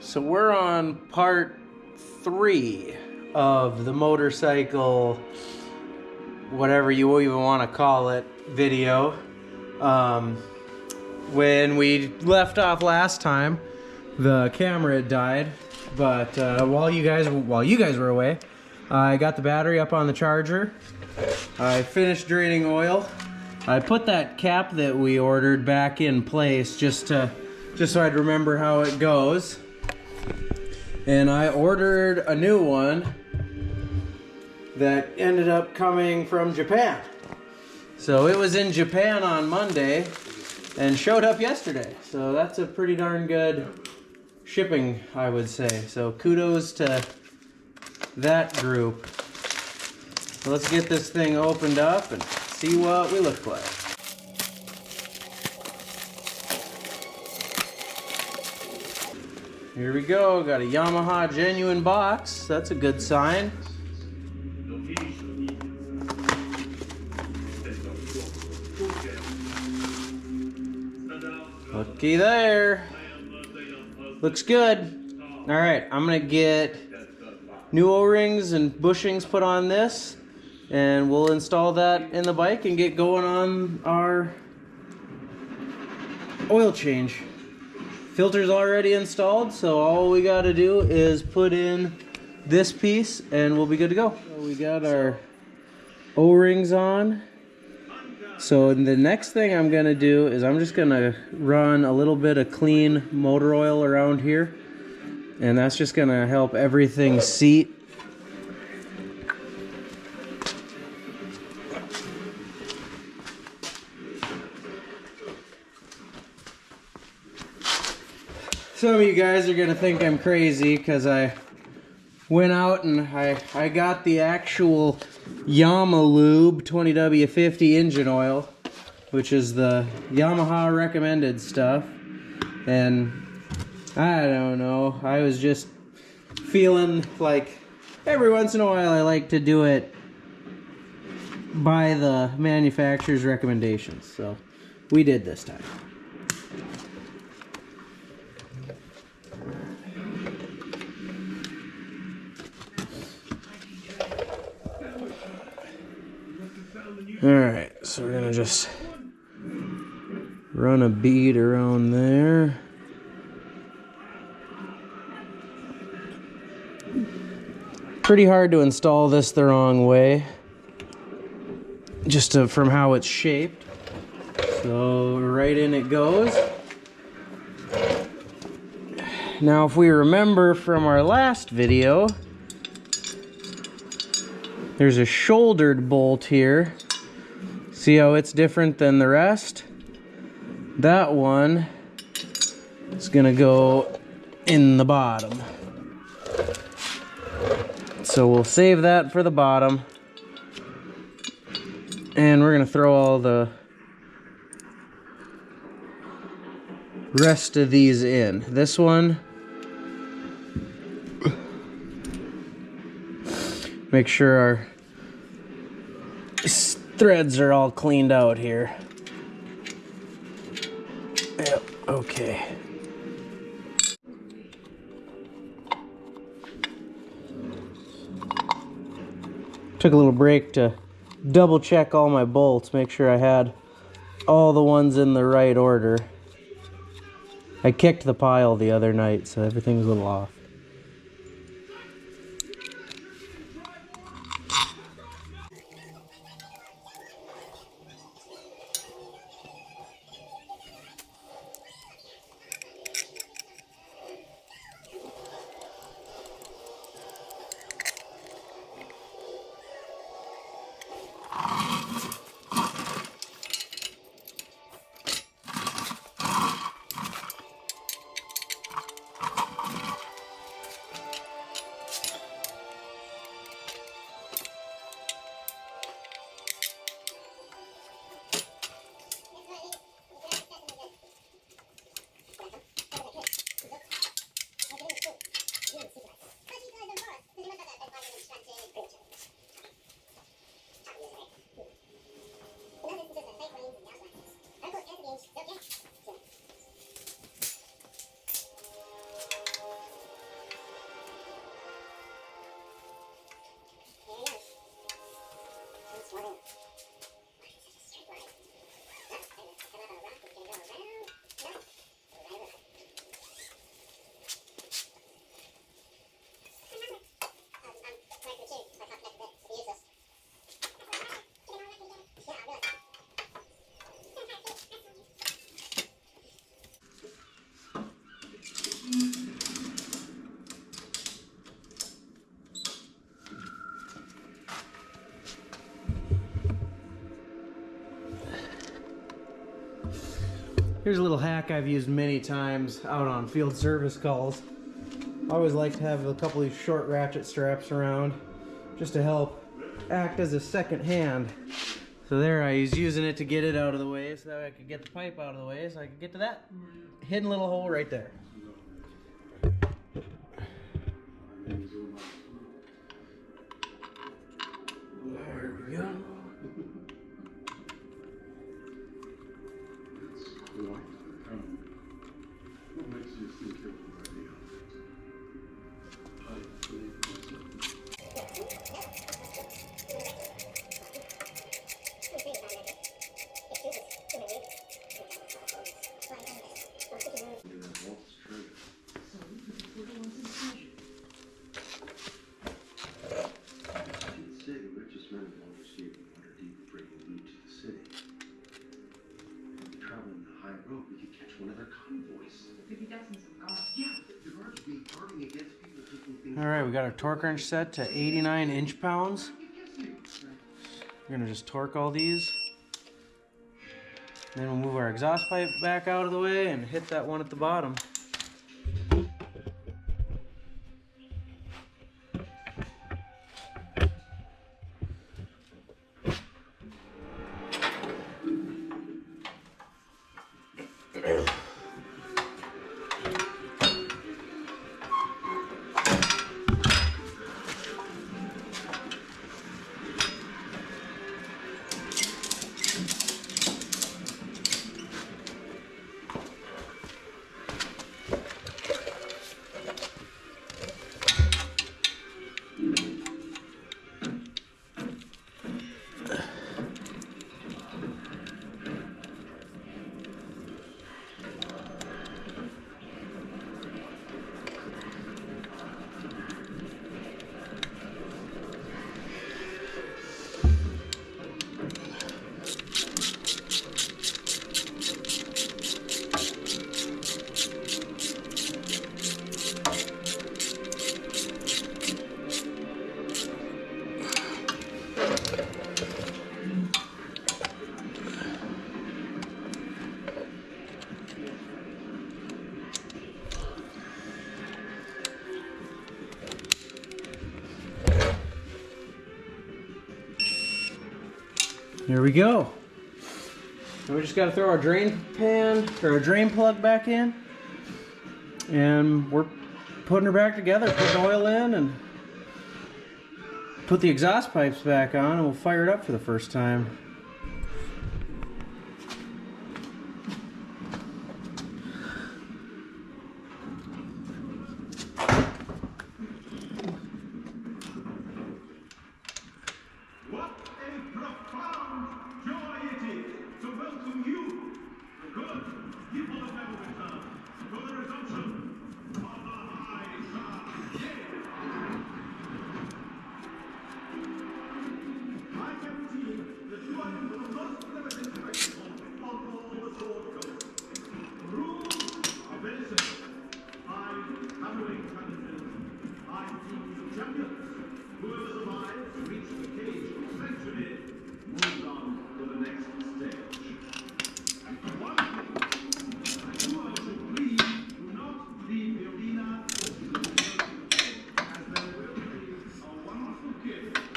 So we're on part 3 of the motorcycle, whatever you even want to call it, video. When we left off last time, the camera had died, but while you guys were away, I got the battery up on the charger. I finished draining oil. I put that cap that we ordered back in place just so I'd remember how it goes. And I ordered a new one that ended up coming from Japan. So it was in Japan on Monday and showed up yesterday. So that's a pretty darn good shipping, I would say. So kudos to that group. So let's get this thing opened up and see what we look like. Here we go, got a Yamaha genuine box. That's a good sign. Looky there. Looks good. All right, I'm gonna get new O-rings and bushings put on this, and we'll install that in the bike and get going on our oil change. Filter's already installed, so all we got to do is put in this piece and we'll be good to go. So we got our O-rings on. So the next thing I'm going to do is I'm just going to run a little bit of clean motor oil around here, and that's just going to help everything seat. Some of you guys are gonna think I'm crazy because I went out and I got the actual Yamalube 20W50 engine oil, which is the Yamaha recommended stuff, and I don't know, I was just feeling like every once in a while I like to do it by the manufacturer's recommendations, so we did this time. Alright, so we're gonna just run a bead around there. Pretty hard to install this the wrong way, just from how it's shaped. So right in it goes. Now if we remember from our last video, there's a shouldered bolt here. See how it's different than the rest? That one is gonna go in the bottom. So we'll save that for the bottom. And we're gonna throw all the rest of these in. This one, make sure our threads are all cleaned out here. Yep, okay. Took a little break to double check all my bolts, make sure I had all the ones in the right order. I kicked the pile the other night, so everything's a little off. Here's a little hack I've used many times out on field service calls. I always like to have a couple of these short ratchet straps around just to help act as a second hand. So there, I was using it to get it out of the way so that way I could get the pipe out of the way so I could get to that hidden little hole right there. There we go. What makes you think you're ready? I believe myself. Alright, we got our torque wrench set to 89 inch-pounds. We're gonna just torque all these. Then we'll move our exhaust pipe back out of the way and hit that one at the bottom. Here we go. And we just got to throw our drain pan or our drain plug back in, and we're putting her back together, putting oil in, and put the exhaust pipes back on, and we'll fire it up for the first time.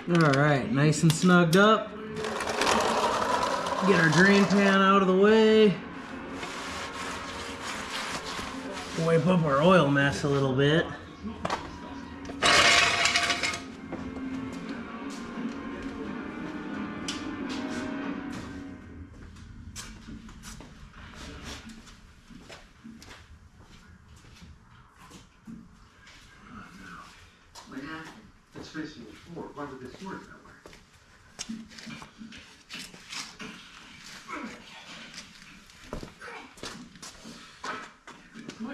Alright, nice and snugged up. Get our drain pan out of the way. Wipe up our oil mess a little bit. What happened? It's facing the floor. Why would this work that way? Why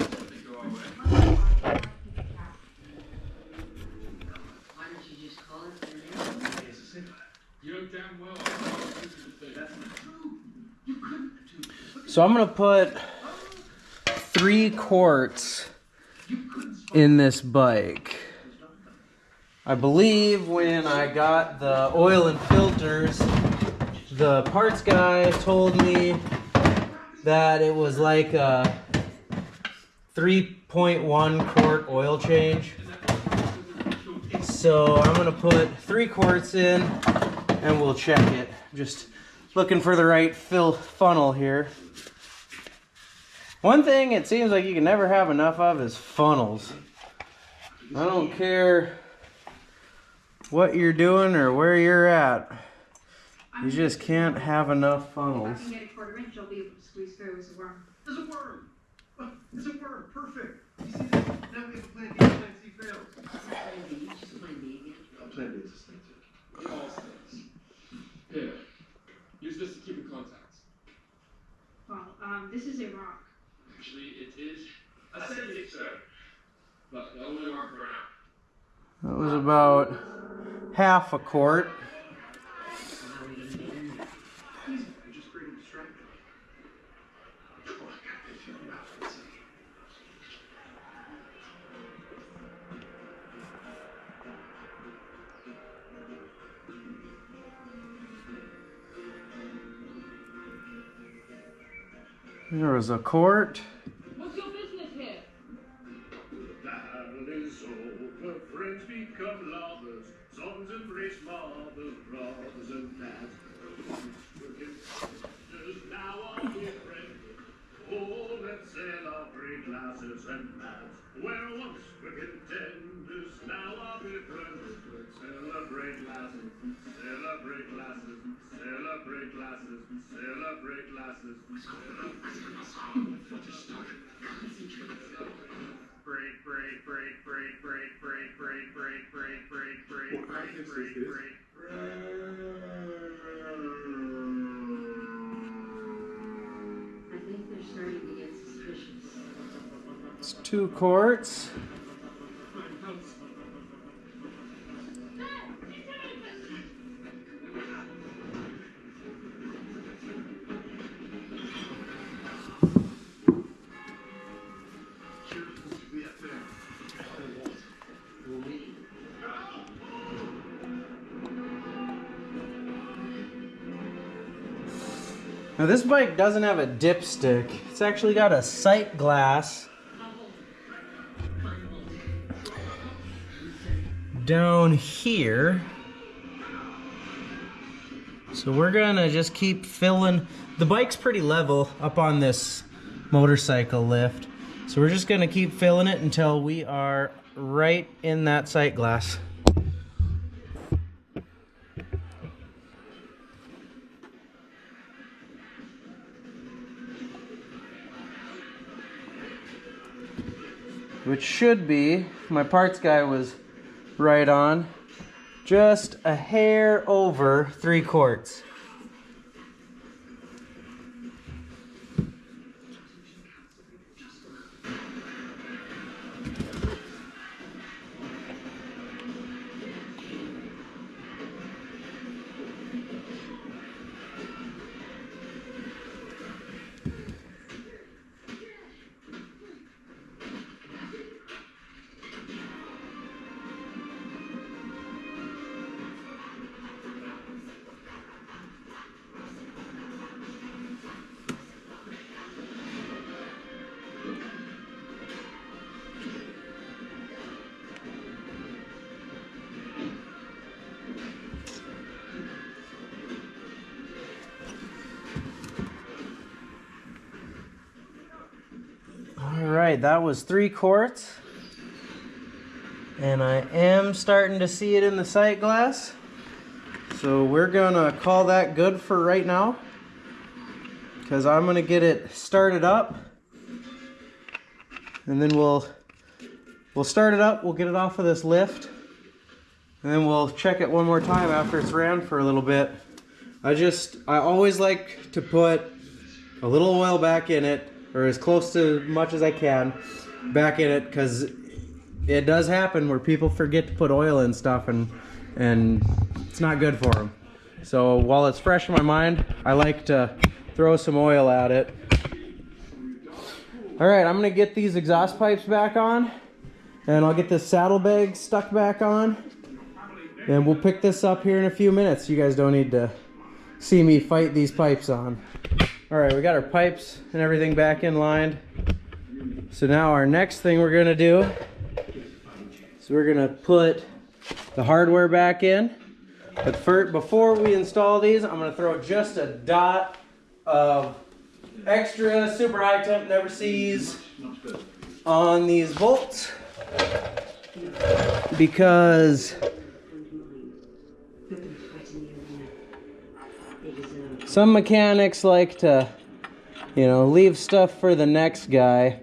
don't you just call it for now? You look damn well. That's not true. You couldn't do. So I'm gonna put 3 quarts in this bike. I believe when I got the oil and filters, the parts guy told me that it was like a 3.1 quart oil change. So I'm gonna put 3 quarts in and we'll check it. Just looking for the right funnel here. One thing it seems like you can never have enough of is funnels. I don't care what you're doing or where you're at. You just can't have enough funnels. I can get a quarter inch, I'll be able to squeeze through as a worm. There's a worm! Oh, there's a worm! Perfect! You see this? Now we have a plan B, plan C fails. Plan B? Just plan B again? Plan B is a snake tip. It all snakes. Here. Use this to keep in contact. Well, this is a rock. Actually, it is a sanding stone. But the only rock for now. That was about half a quart. Easy. You're just creating distraction. Oh, I got it figured out for a second. There was a quart. What's your business here? Battle is over, friends become lovers, songs embrace mothers, brothers and dads. Working sisters now are different. Oh, let's celebrate lasses and lads. Where once were contenders, now are different. Let's celebrate lasses, celebrate lasses, celebrate lasses, celebrate lasses. Break, break, break, break, break, break, break, break, break, break, break, break, break, break. I think they're starting to get suspicious. It's 2 quarts. Now this bike doesn't have a dipstick. It's actually got a sight glass down here. So we're gonna just keep filling. The bike's pretty level up on this motorcycle lift. So we're just gonna keep filling it until we are right in that sight glass. Which should be, my parts guy was right on, just a hair over 3 quarts. Alright, that was 3 quarts. And I am starting to see it in the sight glass. So we're gonna call that good for right now, because I'm gonna get it started up. And then we'll start it up, we'll get it off of this lift. And then we'll check it one more time after it's ran for a little bit. I always like to put a little oil back in it, or as close to much as I can back in it, because it does happen where people forget to put oil in stuff and it's not good for them. So while it's fresh in my mind, I like to throw some oil at it. Alright, I'm gonna get these exhaust pipes back on, and I'll get this saddlebag stuck back on, and we'll pick this up here in a few minutes. You guys don't need to see me fight these pipes on. All right, we got our pipes and everything back in line. So now our next thing we're gonna do is we're gonna put the hardware back in. But before we install these, I'm gonna throw just a dot of extra super high temp never sees on these bolts, because some mechanics like to, you know, leave stuff for the next guy.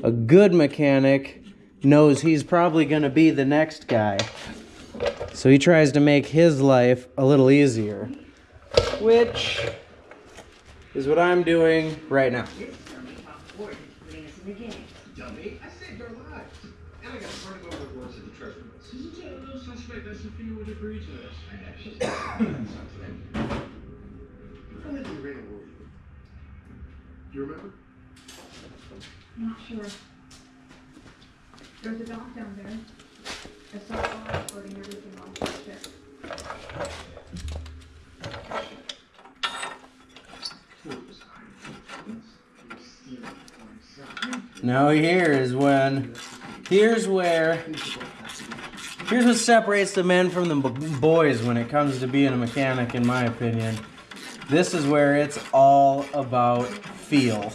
A good mechanic knows he's probably going to be the next guy, so he tries to make his life a little easier, which is what I'm doing right now. Dummy, I saved our lives. And I got part of our rewards at the treasure list. Does it tell no suspect that Sophia would agree to this? I lived in Rain World. Do you remember? Not sure. There's a dock down there. I saw a car floating everything off the ship. Now here's what separates the men from the boys when it comes to being a mechanic, in my opinion. This is where it's all about feel.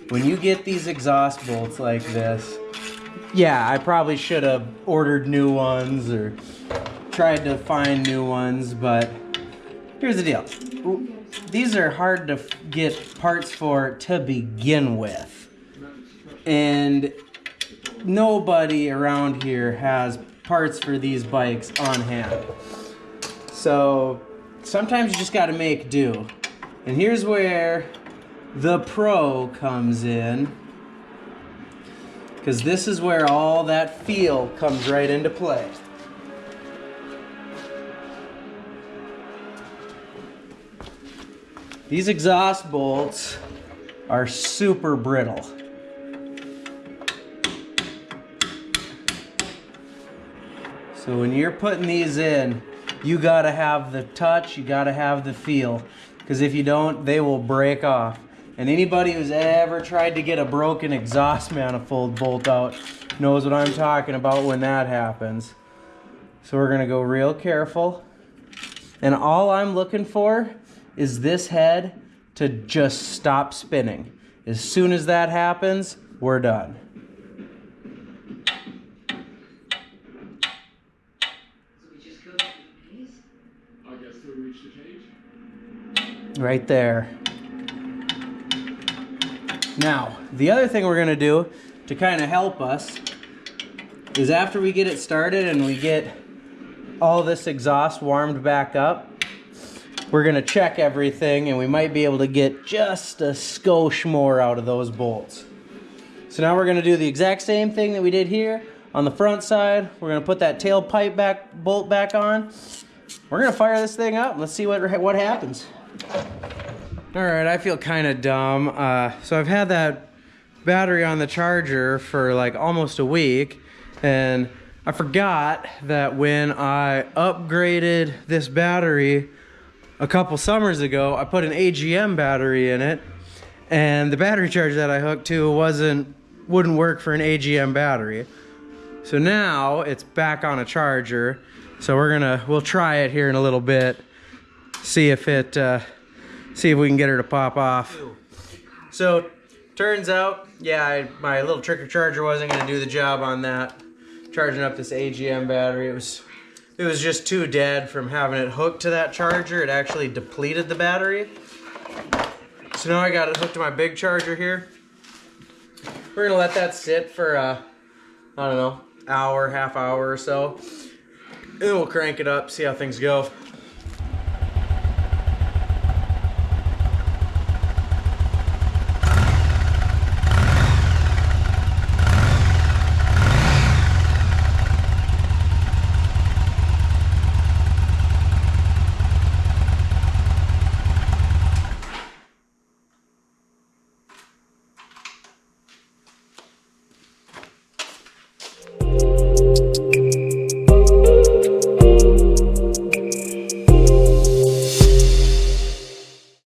When you get these exhaust bolts like this, yeah, I probably should have ordered new ones or tried to find new ones, but here's the deal. These are hard to get parts for to begin with. And nobody around here has parts for these bikes on hand. So sometimes you just got to make do. And here's where the pro comes in, because this is where all that feel comes right into play. These exhaust bolts are super brittle. So when you're putting these in, you gotta have the touch, you gotta have the feel, because if you don't, they will break off. And anybody who's ever tried to get a broken exhaust manifold bolt out knows what I'm talking about when that happens. So we're gonna go real careful. And all I'm looking for is this head to just stop spinning. As soon as that happens, we're done. Right there. Now, the other thing we're gonna do to kind of help us is after we get it started and we get all this exhaust warmed back up, we're gonna check everything and we might be able to get just a skosh more out of those bolts. So now we're gonna do the exact same thing that we did here on the front side. We're gonna put that tailpipe bolt back on. We're gonna fire this thing up and let's see what happens. All right, I feel kind of dumb. So I've had that battery on the charger for like almost a week, and I forgot that when I upgraded this battery a couple summers ago, I put an AGM battery in it, and the battery charger that I hooked to wouldn't work for an AGM battery. So now it's back on a charger. So we'll try it here in a little bit, see if we can get her to pop off. So turns out, yeah, my little tricker charger wasn't gonna do the job on that, charging up this AGM battery. It was just too dead from having it hooked to that charger. It actually depleted the battery. So now I got it hooked to my big charger here. We're gonna let that sit for I don't know, hour, half hour or so. And then we'll crank it up, see how things go.